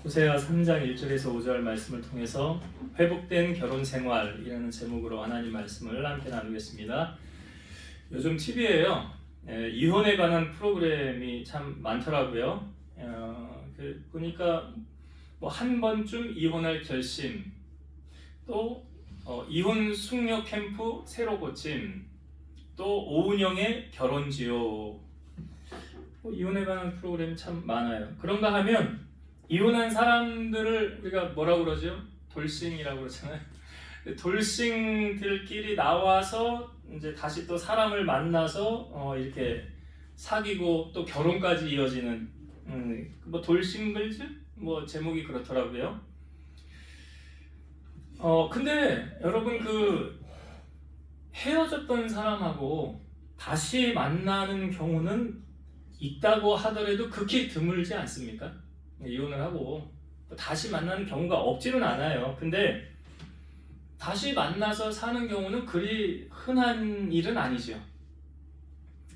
호세아 3장 1절에서 5절 말씀을 통해서 회복된 결혼 생활이라는 제목으로 하나님 말씀을 함께 나누겠습니다. 요즘 TV에요 이혼에 관한 프로그램이 참 많더라고요. 보니까 뭐 한 번쯤 이혼할 결심, 또 이혼 숙녀 캠프 새로 고침, 또 오은영의 결혼지요. 이혼에 관한 프로그램이 참 많아요. 그런가 하면 이혼한 사람들을 우리가 뭐라고 그러죠? 돌싱이라고 그러잖아요. 돌싱들끼리 나와서 이제 다시 또 사람을 만나서 이렇게 사귀고 또 결혼까지 이어지는 뭐 돌싱글즈? 뭐 제목이 그렇더라고요. 근데 여러분 헤어졌던 사람하고 다시 만나는 경우는 있다고 하더라도 극히 드물지 않습니까? 이혼을 하고 다시 만나는 경우가 없지는 않아요. 근데 다시 만나서 사는 경우는 그리 흔한 일은 아니죠.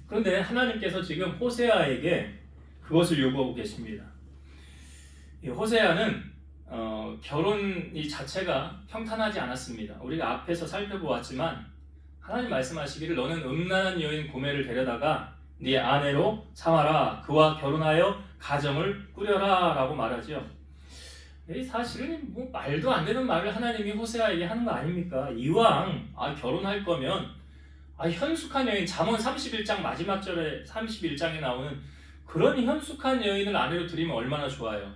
그런데 하나님께서 지금 호세아에게 그것을 요구하고 계십니다. 이 호세아는 결혼 이 자체가 평탄하지 않았습니다. 우리가 앞에서 살펴보았지만 하나님 말씀하시기를 너는 음란한 여인 고멜을 데려다가 네 아내로 삼아라, 그와 결혼하여 가정을 꾸려라 라고 말하죠. 사실은 뭐 말도 안 되는 말을 하나님이 호세아에게 하는 거 아닙니까? 이왕 결혼할 거면 현숙한 여인, 잠언 31장 마지막 절에 31장에 나오는 그런 현숙한 여인을 아내로 들이면 얼마나 좋아요.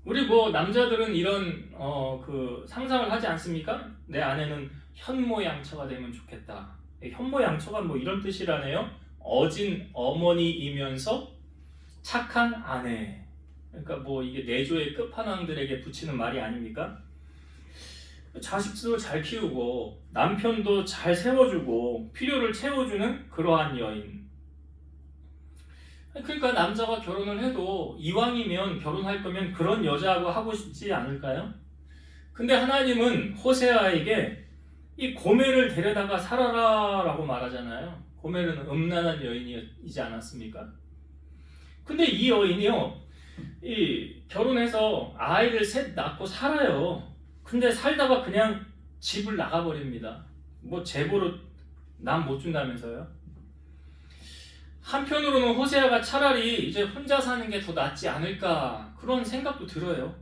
우리 뭐 남자들은 이런 상상을 하지 않습니까? 내 아내는 현모양처가 되면 좋겠다. 현모양처가 뭐 이런 뜻이라네요. 어진 어머니이면서 착한 아내. 그러니까 뭐 이게 내조의 끝판왕들에게 붙이는 말이 아닙니까? 자식도 잘 키우고 남편도 잘 세워주고 필요를 채워주는 그러한 여인. 그러니까 남자가 결혼을 해도 이왕이면 결혼할 거면 그런 여자하고 하고 싶지 않을까요? 근데 하나님은 호세아에게 이 고멜을 데려다가 살아라 라고 말하잖아요. 고멜은 음란한 여인이지 않았습니까? 근데 이 여인이요, 결혼해서 아이를 셋 낳고 살아요. 근데 살다가 그냥 집을 나가버립니다. 뭐 제보로 남 못 준다면서요? 한편으로는 호세아가 차라리 이제 혼자 사는 게 더 낫지 않을까 그런 생각도 들어요.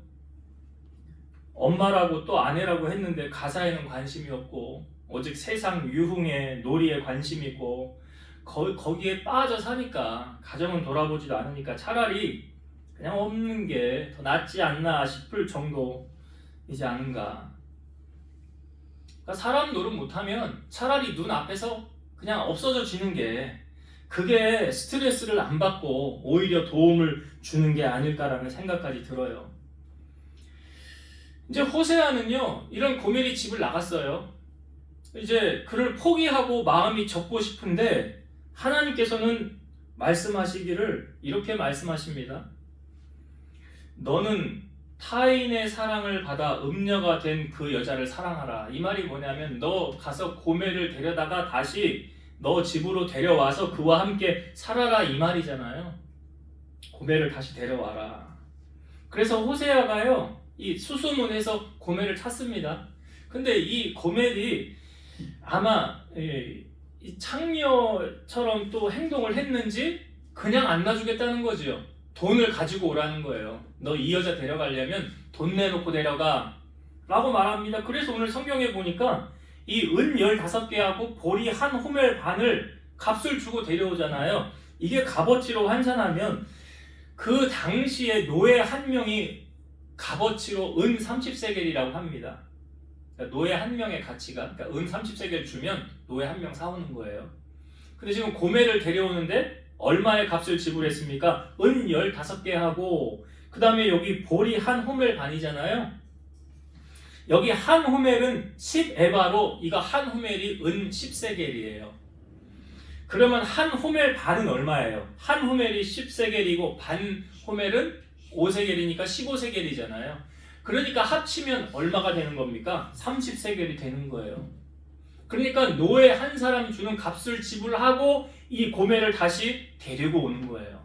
엄마라고 또 아내라고 했는데 가사에는 관심이 없고 오직 세상 유흥에 놀이에 관심이 있고 거기에 빠져 사니까 가정은 돌아보지도 않으니까 차라리 그냥 없는 게 더 낫지 않나 싶을 정도이지 않은가. 그러니까 사람 노릇 못하면 차라리 눈 앞에서 그냥 없어져 지는 게 그게 스트레스를 안 받고 오히려 도움을 주는 게 아닐까라는 생각까지 들어요. 이제 호세아는요, 이런 고멜이 집을 나갔어요. 이제 그를 포기하고 마음이 접고 싶은데 하나님께서는 말씀하시기를 이렇게 말씀하십니다. 너는 타인의 사랑을 받아 음녀가 된 그 여자를 사랑하라. 이 말이 뭐냐면 너 가서 고멜을 데려다가 다시 너 집으로 데려와서 그와 함께 살아라 이 말이잖아요. 고멜을 다시 데려와라. 그래서 호세아가요, 이 수소문에서 고멜을 찾습니다. 근데 이 고멜이 아마 이 창녀처럼 또 행동을 했는지 그냥 안 놔주겠다는 거죠. 돈을 가지고 오라는 거예요. 너 이 여자 데려가려면 돈 내놓고 데려가 라고 말합니다. 그래서 오늘 성경에 보니까 이 은 15개하고 보리 한 호멜 반을 값을 주고 데려오잖아요. 이게 값어치로 환산하면 그 당시에 노예 한 명이 값어치로 은 30세겔이라고 합니다. 그러니까 노예 한 명의 가치가, 그러니까 은 30세겔 주면 노예 한 명 사오는 거예요. 근데 지금 고멜을 데려오는데 얼마의 값을 지불했습니까? 은 15개 하고 그 다음에 여기 보리 한 호멜 반이잖아요. 여기 한 호멜은 10에바로 이거 한 호멜이 은 10세겔이에요. 그러면 한 호멜 반은 얼마예요? 한 호멜이 10세겔이고 반 호멜은 5세겔이니까 15세겔이잖아요. 그러니까 합치면 얼마가 되는 겁니까? 30세겔이 되는 거예요. 그러니까 노예 한 사람 주는 값을 지불하고 이 고멜을 다시 데리고 오는 거예요.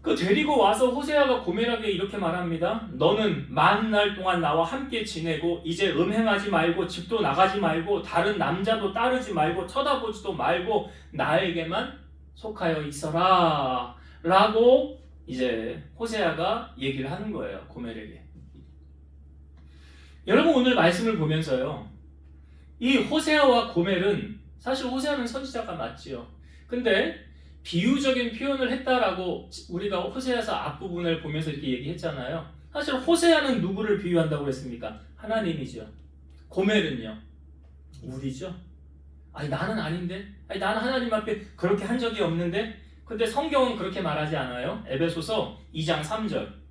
그 데리고 와서 호세아가 고멜에게 이렇게 말합니다. 너는 40날 동안 나와 함께 지내고 이제 음행하지 말고 집도 나가지 말고 다른 남자도 따르지 말고 쳐다보지도 말고 나에게만 속하여 있어라 라고 이제 호세아가 얘기를 하는 거예요. 고멜에게. 여러분 오늘 말씀을 보면서요, 이 호세아와 고멜은 사실 호세아는 선지자가 맞지요. 근데 비유적인 표현을 했다라고 우리가 호세아서 앞부분을 보면서 이렇게 얘기했잖아요. 사실 호세아는 누구를 비유한다고 했습니까? 하나님이죠. 고멜은요? 우리죠. 아니 나는 아닌데? 아니 나는 하나님 앞에 그렇게 한 적이 없는데? 근데 성경은 그렇게 말하지 않아요. 에베소서 2장 3절.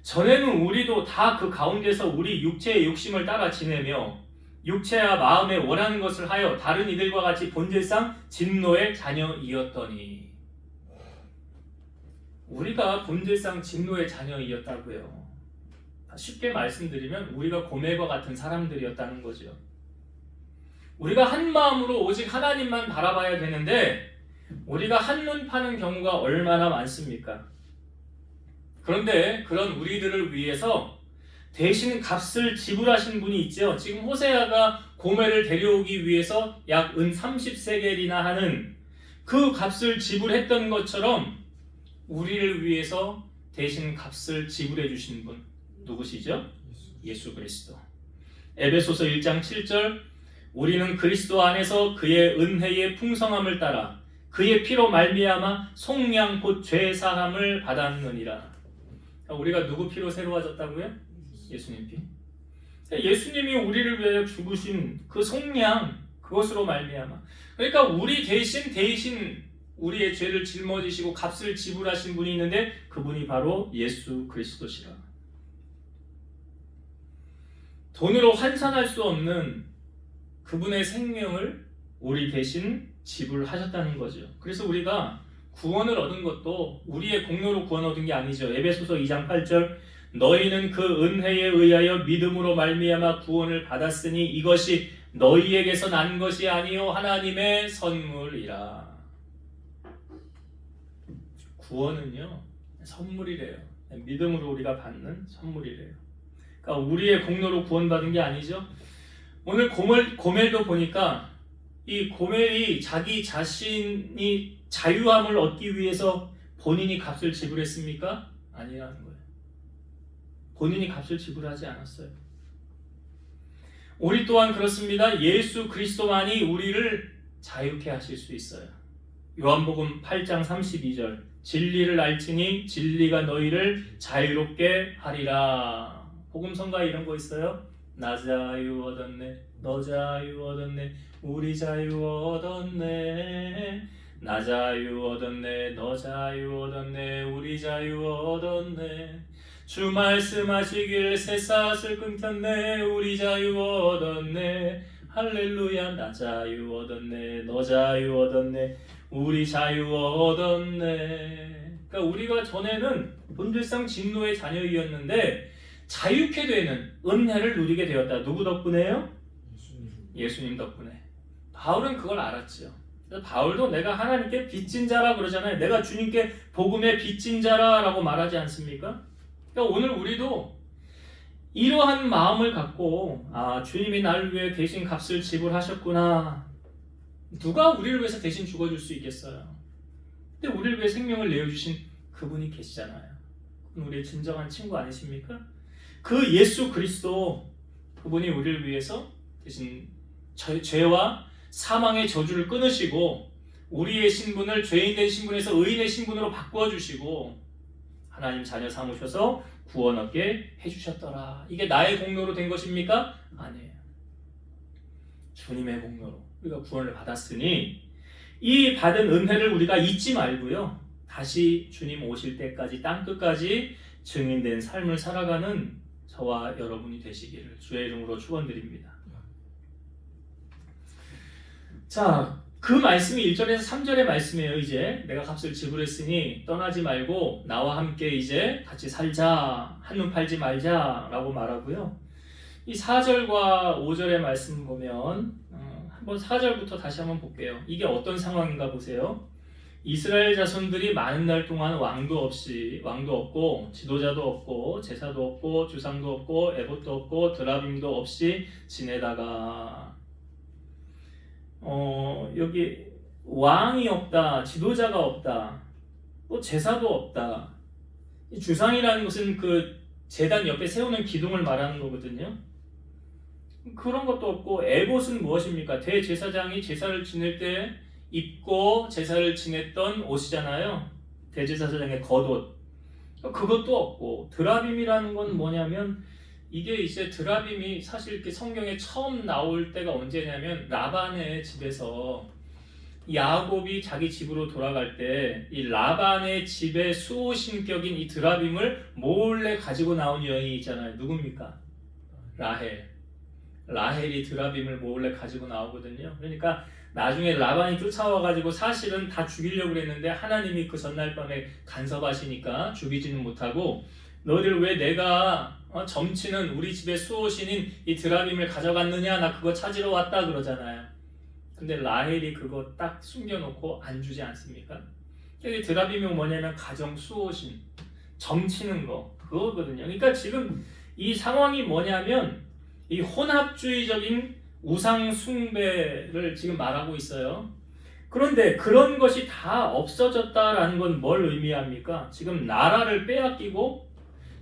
전에는 우리도 다 그 가운데서 우리 육체의 욕심을 따라 지내며 육체와 마음에 원하는 것을 하여 다른 이들과 같이 본질상 진노의 자녀이었더니, 우리가 본질상 진노의 자녀이었다고요. 쉽게 말씀드리면 우리가 고멜과 같은 사람들이었다는 거죠. 우리가 한 마음으로 오직 하나님만 바라봐야 되는데 우리가 한눈 파는 경우가 얼마나 많습니까? 그런데 그런 우리들을 위해서 대신 값을 지불하신 분이 있죠. 지금 호세아가 고멜을 데려오기 위해서 약 은 30세겔이나 하는 그 값을 지불했던 것처럼 우리를 위해서 대신 값을 지불해 주신 분 누구시죠? 예수 그리스도. 에베소서 1장 7절, 우리는 그리스도 안에서 그의 은혜의 풍성함을 따라 그의 피로 말미암아 속량 곧 죄 사함을 받았느니라. 우리가 누구 피로 새로워졌다고요? 예수님 피. 예수님이 우리를 위하여 죽으신 그 속량, 그것으로 말미암아. 그러니까 우리 대신 우리의 죄를 짊어지시고 값을 지불하신 분이 있는데 그분이 바로 예수 그리스도시라. 돈으로 환산할 수 없는 그분의 생명을 우리 대신 지불하셨다는 거죠. 그래서 우리가 구원을 얻은 것도 우리의 공로로 구원 얻은 게 아니죠. 에베소서 2장 8절, 너희는 그 은혜에 의하여 믿음으로 말미암아 구원을 받았으니 이것이 너희에게서 난 것이 아니요 하나님의 선물이라. 구원은요 선물이래요. 믿음으로 우리가 받는 선물이래요. 그러니까 우리의 공로로 구원받은 게 아니죠. 오늘 고멜도 보니까 이 고멜이 자기 자신이 자유함을 얻기 위해서 본인이 값을 지불했습니까? 아니라는 거예요. 본인이 값을 지불하지 않았어요. 우리 또한 그렇습니다. 예수 그리스도만이 우리를 자유케 하실 수 있어요. 요한복음 8장 32절, 진리를 알지니 진리가 너희를 자유롭게 하리라. 복음성가에 이런 거 있어요. 나 자유 얻었네, 너 자유 얻었네, 우리 자유 얻었네. 나 자유 얻었네, 너 자유 얻었네, 우리 자유 얻었네. 주 말씀하시길 쇠사슬 끊겼네, 우리 자유 얻었네. 할렐루야. 나 자유 얻었네, 너 자유 얻었네, 우리 자유 얻었네. 그러니까 우리가 전에는 본질상 진노의 자녀이었는데 자유케 되는 은혜를 누리게 되었다. 누구 덕분에요? 예수님 덕분에. 바울은 그걸 알았죠. 그래서 바울도 내가 하나님께 빚진 자라 그러잖아요. 내가 주님께 복음의 빚진 자라라고 말하지 않습니까? 그러니까 오늘 우리도 이러한 마음을 갖고 주님이 나를 위해 대신 값을 지불하셨구나. 누가 우리를 위해서 대신 죽어줄 수 있겠어요? 근데 우리를 위해 생명을 내어주신 그분이 계시잖아요. 그분 우리의 진정한 친구 아니십니까? 그 예수 그리스도, 그분이 우리를 위해서 대신 죄와 사망의 저주를 끊으시고 우리의 신분을 죄인된 신분에서 의인의 신분으로 바꿔주시고 하나님 자녀 삼으셔서 구원 얻게 해주셨더라. 이게 나의 공로로 된 것입니까? 아니에요. 주님의 공로로 우리가 구원을 받았으니 이 받은 은혜를 우리가 잊지 말고요, 다시 주님 오실 때까지 땅끝까지 증인된 삶을 살아가는 저와 여러분이 되시기를 주의 이름으로 축원드립니다. 자, 그 말씀이 1절에서 3절의 말씀이에요. 이제 내가 값을 지불했으니 떠나지 말고 나와 함께 이제 같이 살자, 한눈 팔지 말자 라고 말하고요. 이 4절과 5절의 말씀 보면 한번 4절부터 다시 한번 볼게요. 이게 어떤 상황인가 보세요. 이스라엘 자손들이 많은 날 동안 왕도 없고 지도자도 없고 제사도 없고 주상도 없고 에봇도 없고 드라빔도 없이 지내다가 여기 왕이 없다, 지도자가 없다, 또 제사도 없다. 이 주상이라는 것은 그 제단 옆에 세우는 기둥을 말하는 거거든요. 그런 것도 없고 에봇은 무엇입니까? 대제사장이 제사를 지낼 때 입고 제사를 지냈던 옷이잖아요. 대제사장의 겉옷. 그것도 없고 드라빔이라는 건 뭐냐면 이게 이제 드라빔이 사실 이렇게 성경에 처음 나올 때가 언제냐면 라반의 집에서 야곱이 자기 집으로 돌아갈 때 이 라반의 집의 수호신격인 이 드라빔을 몰래 가지고 나온 여인이 있잖아요. 누굽니까? 라헬이 드라빔을 몰래 가지고 나오거든요. 그러니까 나중에 라반이 쫓아와가지고 사실은 다 죽이려고 그랬는데 하나님이 그 전날 밤에 간섭하시니까 죽이지는 못하고 너희들 왜 내가 점치는 우리 집의 수호신인 이 드라빔을 가져갔느냐, 나 그거 찾으러 왔다 그러잖아요. 근데 라헬이 그거 딱 숨겨놓고 안 주지 않습니까? 이 드라빔이 뭐냐면 가정 수호신, 점치는 거 그거거든요. 그러니까 지금 이 상황이 뭐냐면 이 혼합주의적인 우상 숭배를 지금 말하고 있어요. 그런데 그런 것이 다 없어졌다라는 건 뭘 의미합니까? 지금 나라를 빼앗기고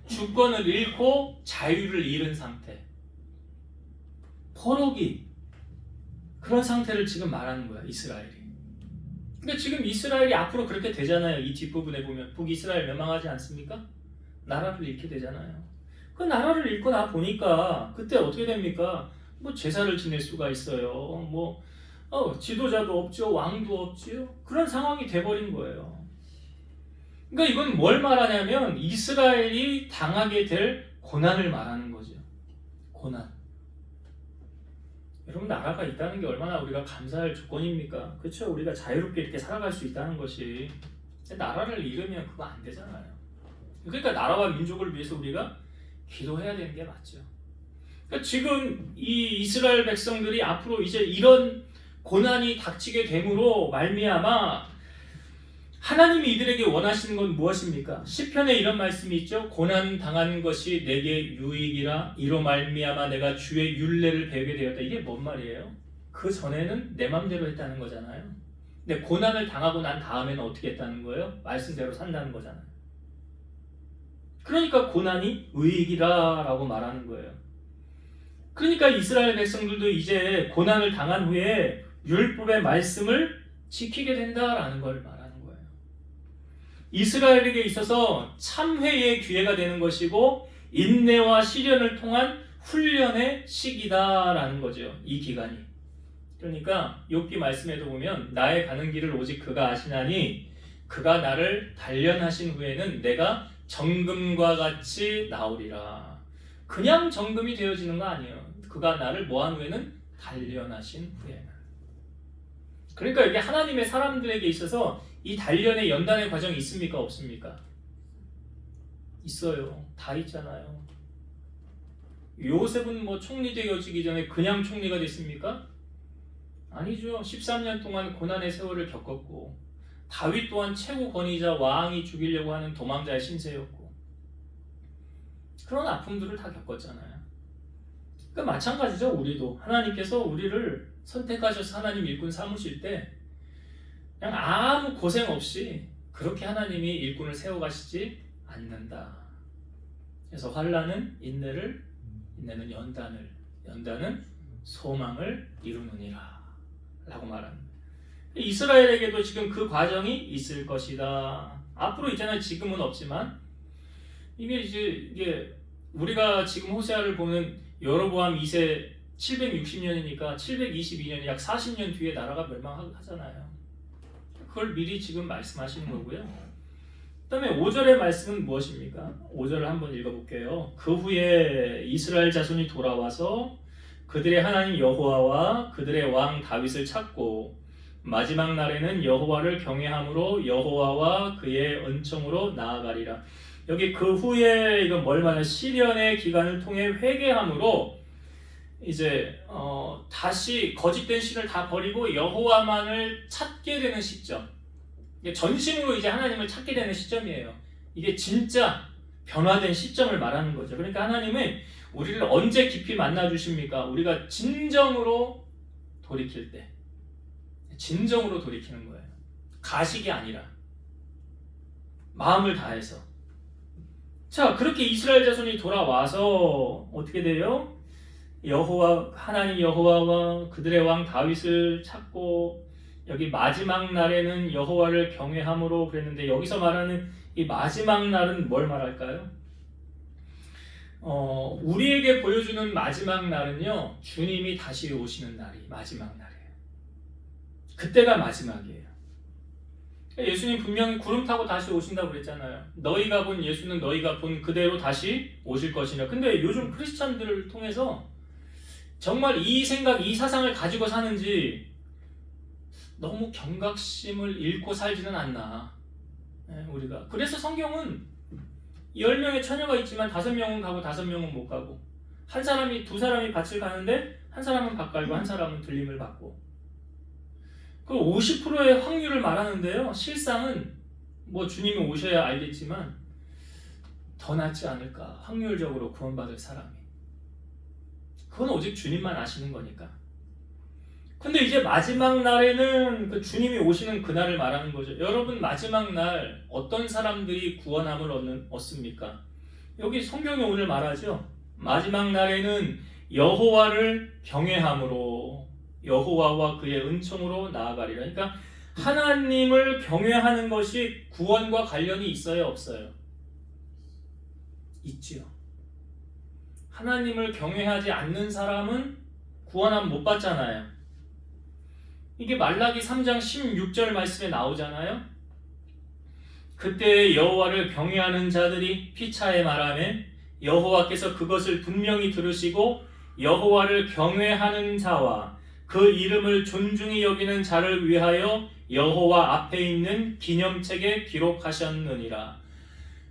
주권을 잃고 자유를 잃은 상태, 포로기, 그런 상태를 지금 말하는 거야, 이스라엘이. 그러니까 지금 이스라엘이 앞으로 그렇게 되잖아요. 이 뒷부분에 보면 북이스라엘 멸망하지 않습니까? 나라를 잃게 되잖아요. 그 나라를 잃고 나 보니까 그때 어떻게 됩니까? 뭐 제사를 지낼 수가 있어요. 지도자도 없죠, 왕도 없죠. 그런 상황이 돼버린 거예요. 그러니까 이건 뭘 말하냐면 이스라엘이 당하게 될 고난을 말하는 거죠. 고난. 여러분, 나라가 있다는 게 얼마나 우리가 감사할 조건입니까? 그렇죠? 우리가 자유롭게 이렇게 살아갈 수 있다는 것이. 나라를 잃으면 그거 안 되잖아요. 그러니까 나라와 민족을 위해서 우리가 기도해야 되는 게 맞죠. 그러니까 지금 이 이스라엘 백성들이 앞으로 이제 이런 고난이 닥치게 됨으로 말미암아 하나님이 이들에게 원하시는 건 무엇입니까? 시편에 이런 말씀이 있죠. 고난 당한 것이 내게 유익이라 이로 말미암아 내가 주의 율례를 배우게 되었다. 이게 뭔 말이에요? 그 전에는 내 맘대로 했다는 거잖아요. 근데 고난을 당하고 난 다음에는 어떻게 했다는 거예요? 말씀대로 산다는 거잖아요. 그러니까 고난이 의익이라라고 말하는 거예요. 그러니까 이스라엘 백성들도 이제 고난을 당한 후에 율법의 말씀을 지키게 된다라는 걸 말하는 거예요. 이스라엘에게 있어서 참회의 기회가 되는 것이고 인내와 시련을 통한 훈련의 시기다라는 거죠. 이 기간이. 그러니까 욥기 말씀에도 보면 나의 가는 길을 오직 그가 아시나니 그가 나를 단련하신 후에는 내가 정금과 같이 나오리라. 그냥 정금이 되어지는 거 아니에요. 그가 나를 뭐한 후에는 단련하신 후에는. 그러니까 이게 하나님의 사람들에게 있어서 이 단련의 연단의 과정이 있습니까? 없습니까? 있어요. 다 있잖아요. 요셉은 총리 되어지기 전에 그냥 총리가 됐습니까? 아니죠. 13년 동안 고난의 세월을 겪었고 다윗 또한 최고 권위자 왕이 죽이려고 하는 도망자의 신세였고 그런 아픔들을 다 겪었잖아요. 그러니까 마찬가지죠. 우리도 하나님께서 우리를 선택하셔서 하나님 일꾼 삼으실 때 그냥 아무 고생 없이 그렇게 하나님이 일꾼을 세워가시지 않는다. 그래서 환난은 인내를, 인내는 연단은 소망을 이루느니라 라고 말합니다. 이스라엘에게도 지금 그 과정이 있을 것이다. 앞으로 있잖아요. 지금은 없지만 이게 우리가 지금 호세아를 보는 여로보암 2세 760년이니까 722년 약 40년 뒤에 나라가 멸망하잖아요. 그걸 미리 지금 말씀하시는 거고요. 그 다음에 5절의 말씀은 무엇입니까? 5절을 한번 읽어볼게요. 그 후에 이스라엘 자손이 돌아와서 그들의 하나님 여호와와 그들의 왕 다윗을 찾고 마지막 날에는 여호와를 경외함으로 여호와와 그의 은총으로 나아가리라. 여기 그 후에 이건 뭘 말하냐? 시련의 기간을 통해 회개함으로 이제 다시 거짓된 신을 다 버리고 여호와만을 찾게 되는 시점. 이게 전심으로 이제 하나님을 찾게 되는 시점이에요. 이게 진짜 변화된 시점을 말하는 거죠. 그러니까 하나님은 우리를 언제 깊이 만나 주십니까? 우리가 진정으로 돌이킬 때. 진정으로 돌이키는 거예요. 가식이 아니라 마음을 다해서. 자, 그렇게 이스라엘 자손이 돌아와서 어떻게 돼요? 하나님 여호와와 그들의 왕 다윗을 찾고, 여기 마지막 날에는 여호와를 경외함으로 그랬는데, 여기서 말하는 이 마지막 날은 뭘 말할까요? 우리에게 보여주는 마지막 날은요, 주님이 다시 오시는 날이 마지막 날이에요. 그때가 마지막이에요. 예수님 분명히 구름 타고 다시 오신다고 그랬잖아요. 너희가 본 예수는 너희가 본 그대로 다시 오실 것이냐. 근데 요즘 크리스찬들을 통해서 정말 이 생각, 이 사상을 가지고 사는지 너무 경각심을 잃고 살지는 않나, 우리가. 그래서 성경은 10명의 처녀가 있지만 5명은 가고 5명은 못 가고, 두 사람이 밭을 가는데 한 사람은 밭 갈고 한 사람은 들림을 받고, 그 50%의 확률을 말하는데요, 실상은 뭐 주님이 오셔야 알겠지만 더 낫지 않을까, 확률적으로 구원받을 사람이. 그건 오직 주님만 아시는 거니까. 근데 이제 마지막 날에는 그 주님이 오시는 그날을 말하는 거죠. 여러분, 마지막 날 어떤 사람들이 구원함을 얻습니까? 여기 성경이 오늘 말하죠. 마지막 날에는 여호와를 경외함으로, 여호와와 그의 은총으로 나아가리라. 그러니까 하나님을 경외하는 것이 구원과 관련이 있어요, 없어요? 있지요. 하나님을 경외하지 않는 사람은 구원함 못 받잖아요. 이게 말라기 3장 16절 말씀에 나오잖아요. 그때 여호와를 경외하는 자들이 피차에 말하매 여호와께서 그것을 분명히 들으시고 여호와를 경외하는 자와 그 이름을 존중히 여기는 자를 위하여 여호와 앞에 있는 기념책에 기록하셨느니라.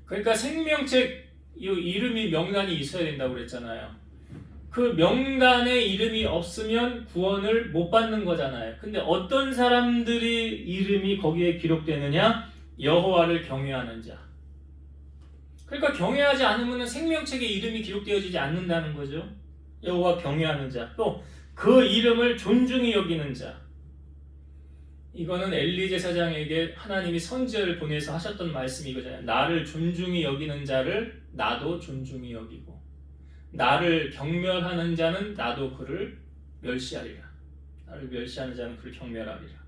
그러니까 생명책 이름이, 명단이 있어야 된다고 그랬잖아요. 그 명단에 이름이 없으면 구원을 못 받는 거잖아요. 근데 어떤 사람들이 이름이 거기에 기록되느냐? 여호와를 경외하는 자. 그러니까 경외하지 않으면 생명책에 이름이 기록되어지지 않는다는 거죠. 여호와 경외하는 자. 또 그 이름을 존중히 여기는 자. 이거는 엘리 제사장에게 하나님이 선지자를 보내서 하셨던 말씀이 이거잖아요. 나를 존중히 여기는 자를 나도 존중히 여기고, 나를 경멸하는 자는 나도 그를 멸시하리라. 나를 멸시하는 자는 그를 경멸하리라.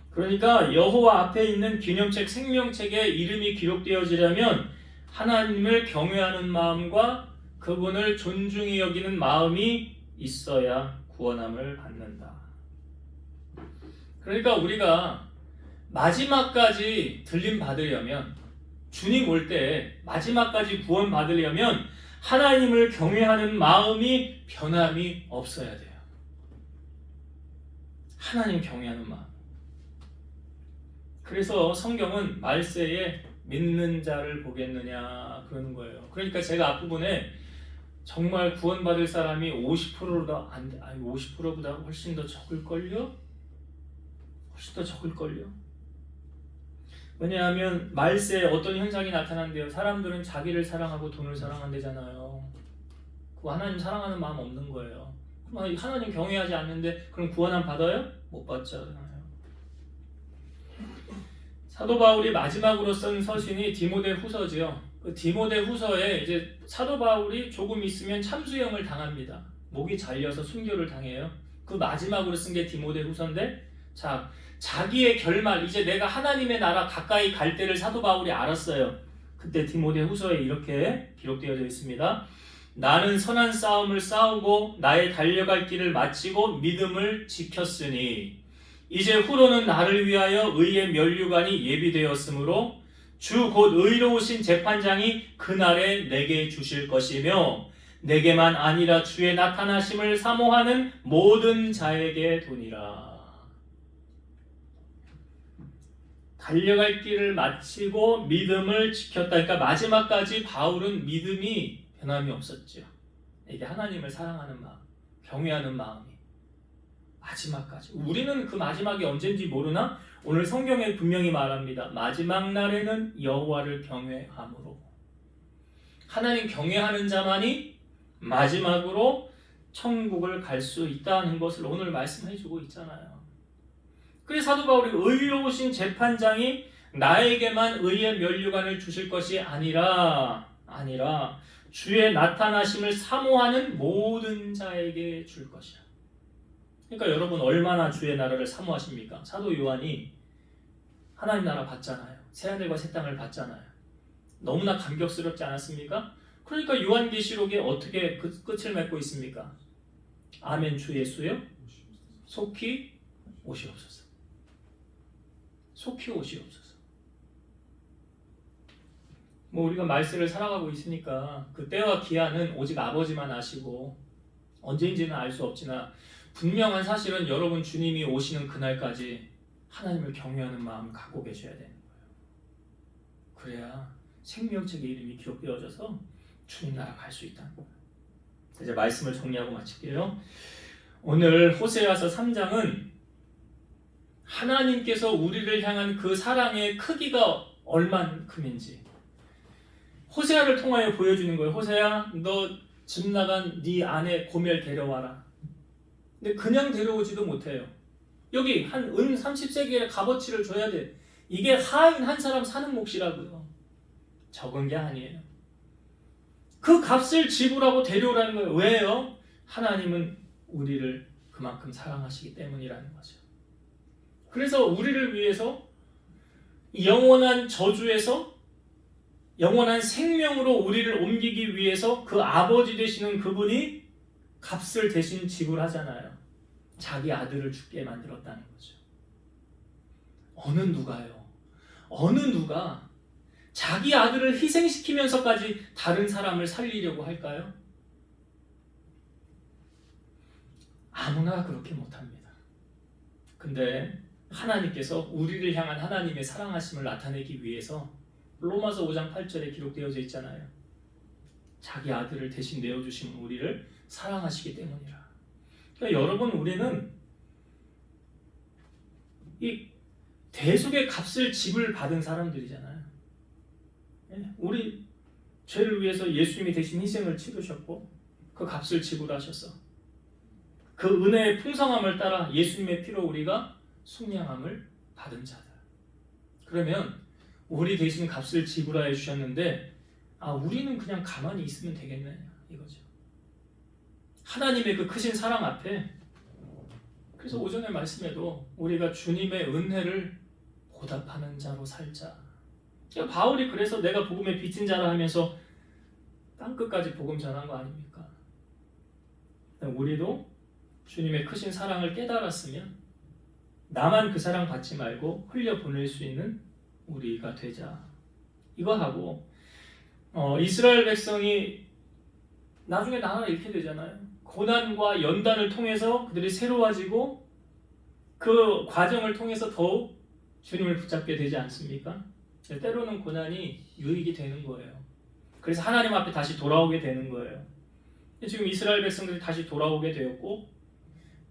그러니까 여호와 앞에 있는 기념책, 생명책에 이름이 기록되어지려면 하나님을 경외하는 마음과 그분을 존중히 여기는 마음이 있어야 구원함을 받는다. 그러니까 우리가 마지막까지 들림 받으려면, 주님 올 때 마지막까지 구원 받으려면 하나님을 경외하는 마음이 변함이 없어야 돼요. 하나님 경외하는 마음. 그래서 성경은 말세에 믿는 자를 보겠느냐 그러는 거예요. 그러니까 제가 앞부분에 정말 구원받을 사람이 50%보다 훨씬 더 적을걸요? 훨씬 더 적을걸요? 왜냐하면 말세에 어떤 현상이 나타난대요. 사람들은 자기를 사랑하고 돈을 사랑한대잖아요. 그 하나님 사랑하는 마음 없는 거예요. 그럼 하나님 경외하지 않는데 그럼 구원함 받아요? 못 받잖아요. 사도 바울이 마지막으로 쓴 서신이 디모데 후서지요. 그 디모데 후서에 이제 사도 바울이 조금 있으면 참수형을 당합니다. 목이 잘려서 순교를 당해요. 그 마지막으로 쓴 게 디모데 후서인데, 자, 자기의 결말, 이제 내가 하나님의 나라 가까이 갈 때를 사도 바울이 알았어요. 그때 디모데 후서에 이렇게 기록되어져 있습니다. 나는 선한 싸움을 싸우고 나의 달려갈 길을 마치고 믿음을 지켰으니 이제 후로는 나를 위하여 의의 면류관이 예비되었으므로 주 곧 의로우신 재판장이 그날에 내게 주실 것이며 내게만 아니라 주의 나타나심을 사모하는 모든 자에게 도니라. 달려갈 길을 마치고 믿음을 지켰다. 그러니까 마지막까지 바울은 믿음이 변함이 없었죠. 이게 하나님을 사랑하는 마음, 경외하는 마음이 마지막까지. 우리는 그 마지막이 언제인지 모르나? 오늘 성경에 분명히 말합니다. 마지막 날에는 여호와를 경외함으로. 하나님 경외하는 자만이 마지막으로 천국을 갈 수 있다는 것을 오늘 말씀해주고 있잖아요. 그래서 사도 바울이 의로우신 재판장이 나에게만 의의 면류관을 주실 것이 아니라 주의 나타나심을 사모하는 모든 자에게 줄 것이야. 그러니까 여러분 얼마나 주의 나라를 사모하십니까? 사도 요한이 하나님 나라 봤잖아요. 새하늘과 새 땅을 봤잖아요. 너무나 감격스럽지 않았습니까? 그러니까 요한계시록에 어떻게 끝을 맺고 있습니까? 아멘 주 예수여 속히 오시옵소서. 속히 오시옵소서. 우리가 말세를 살아가고 있으니까 그 때와 기한은 오직 아버지만 아시고 언제인지는 알 수 없지만 분명한 사실은 여러분 주님이 오시는 그날까지 하나님을 경외하는 마음을 갖고 계셔야 되는 거예요. 그래야 생명책의 이름이 기록되어져서 주님 나라 갈 수 있다는 거예요. 이제 말씀을 정리하고 마칠게요. 오늘 호세아서 3장은 하나님께서 우리를 향한 그 사랑의 크기가 얼만큼인지 호세아를 통하여 보여주는 거예요. 호세아, 너 집 나간 네 아내 고멜 데려와라. 근데 그냥 데려오지도 못해요. 여기 한 은 30세겔의 값어치를 줘야 돼. 이게 하인 한 사람 사는 몫이라고요. 적은 게 아니에요. 그 값을 지불하고 데려오라는 거예요. 왜요? 하나님은 우리를 그만큼 사랑하시기 때문이라는 거죠. 그래서 우리를 위해서 영원한 저주에서 영원한 생명으로 우리를 옮기기 위해서 그 아버지 되시는 그분이 값을 대신 지불하잖아요. 자기 아들을 죽게 만들었다는 거죠. 어느 누가 자기 아들을 희생시키면서까지 다른 사람을 살리려고 할까요? 아무나 그렇게 못합니다. 근데 하나님께서 우리를 향한 하나님의 사랑하심을 나타내기 위해서 로마서 5장 8절에 기록되어져 있잖아요. 자기 아들을 대신 내어주신 우리를 사랑하시기 때문이라. 그러니까 여러분 우리는 이 대속의 값을 지불받은 사람들이잖아요. 우리 죄를 위해서 예수님이 대신 희생을 치르셨고 그 값을 지불하셔서 그 은혜의 풍성함을 따라 예수님의 피로 우리가 속량함을 받은 자들. 그러면 우리 대신 값을 지불하여 주셨는데 우리는 그냥 가만히 있으면 되겠느냐 이거죠. 하나님의 그 크신 사랑 앞에 그래서 오전에 말씀에도 우리가 주님의 은혜를 보답하는 자로 살자. 바울이 그래서 내가 복음의 빚진 자라 하면서 땅끝까지 복음 전한 거 아닙니까? 우리도 주님의 크신 사랑을 깨달았으면 나만 그 사랑 받지 말고 흘려보낼 수 있는 우리가 되자. 이거 하고 이스라엘 백성이 나중에 나라를 잃게 되잖아요. 고난과 연단을 통해서 그들이 새로워지고 그 과정을 통해서 더욱 주님을 붙잡게 되지 않습니까? 때로는 고난이 유익이 되는 거예요. 그래서 하나님 앞에 다시 돌아오게 되는 거예요. 지금 이스라엘 백성들이 다시 돌아오게 되었고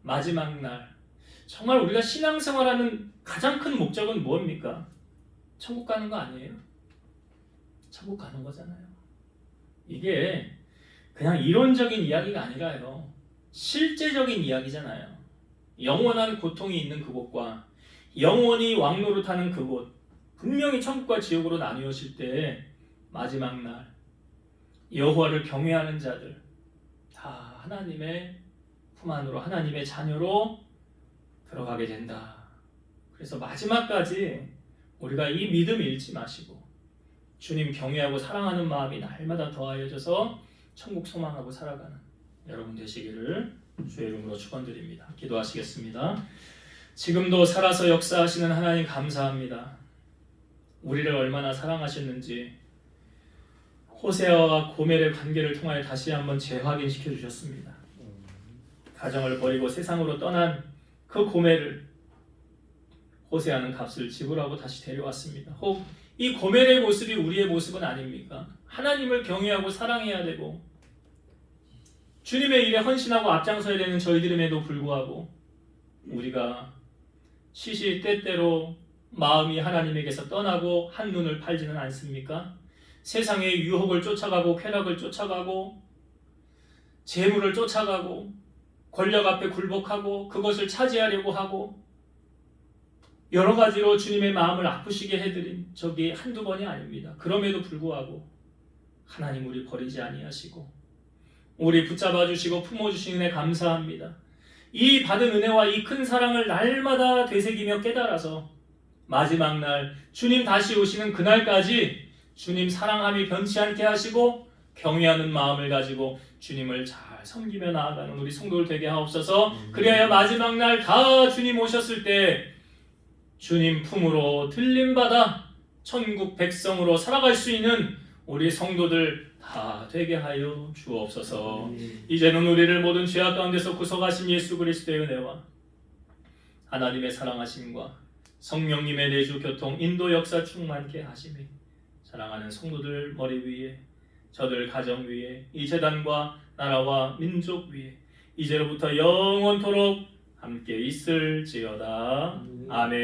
마지막 날 정말 우리가 신앙생활하는 가장 큰 목적은 뭡니까? 천국 가는 거 아니에요? 천국 가는 거잖아요. 이게 그냥 이론적인 이야기가 아니라요. 실제적인 이야기잖아요. 영원한 고통이 있는 그곳과 영원히 왕노릇하는 그곳, 분명히 천국과 지옥으로 나뉘어질 때 마지막 날 여호와를 경외하는 자들 다 하나님의 품 안으로 하나님의 자녀로 들어가게 된다. 그래서 마지막까지 우리가 이 믿음 잃지 마시고 주님 경외하고 사랑하는 마음이 날마다 더하여져서 천국 소망하고 살아가는 여러분 되시기를 주의 이름으로 축원드립니다. 기도하시겠습니다. 지금도 살아서 역사하시는 하나님 감사합니다. 우리를 얼마나 사랑하셨는지 호세아와 고멜의 관계를 통하여 다시 한번 재확인시켜 주셨습니다. 가정을 버리고 세상으로 떠난 그 고멜을 호세아는 값을 지불하고 다시 데려왔습니다. 혹 이 고멜의 모습이 우리의 모습은 아닙니까? 하나님을 경외하고 사랑해야 되고 주님의 일에 헌신하고 앞장서야 되는 저희들임에도 불구하고 우리가 시시때때로 마음이 하나님에게서 떠나고 한눈을 팔지는 않습니까? 세상의 유혹을 쫓아가고 쾌락을 쫓아가고 재물을 쫓아가고 권력 앞에 굴복하고 그것을 차지하려고 하고 여러 가지로 주님의 마음을 아프시게 해드린 적이 한두 번이 아닙니다. 그럼에도 불구하고 하나님 우리 버리지 아니하시고 우리 붙잡아 주시고 품어 주신 은혜 감사합니다. 이 받은 은혜와 이 큰 사랑을 날마다 되새기며 깨달아서 마지막 날 주님 다시 오시는 그날까지 주님 사랑함이 변치 않게 하시고 경외하는 마음을 가지고 주님을 잘 섬기며 나아가는 우리 성도들 되게 하옵소서. 그리하여 마지막 날 다 주님 오셨을 때 주님 품으로 들림받아 천국 백성으로 살아갈 수 있는 우리 성도들 다 되게 하여 주옵소서. 이제는 우리를 모든 죄악 가운데서 구속하신 예수 그리스도의 은혜와 하나님의 사랑하심과 성령님의 내주 교통 인도 역사 충만케 하심이 사랑하는 성도들 머리 위에 저들 가정 위에 이 제단과 나라와 민족 위에 이제로부터 영원토록 함께 있을지어다. 아멘.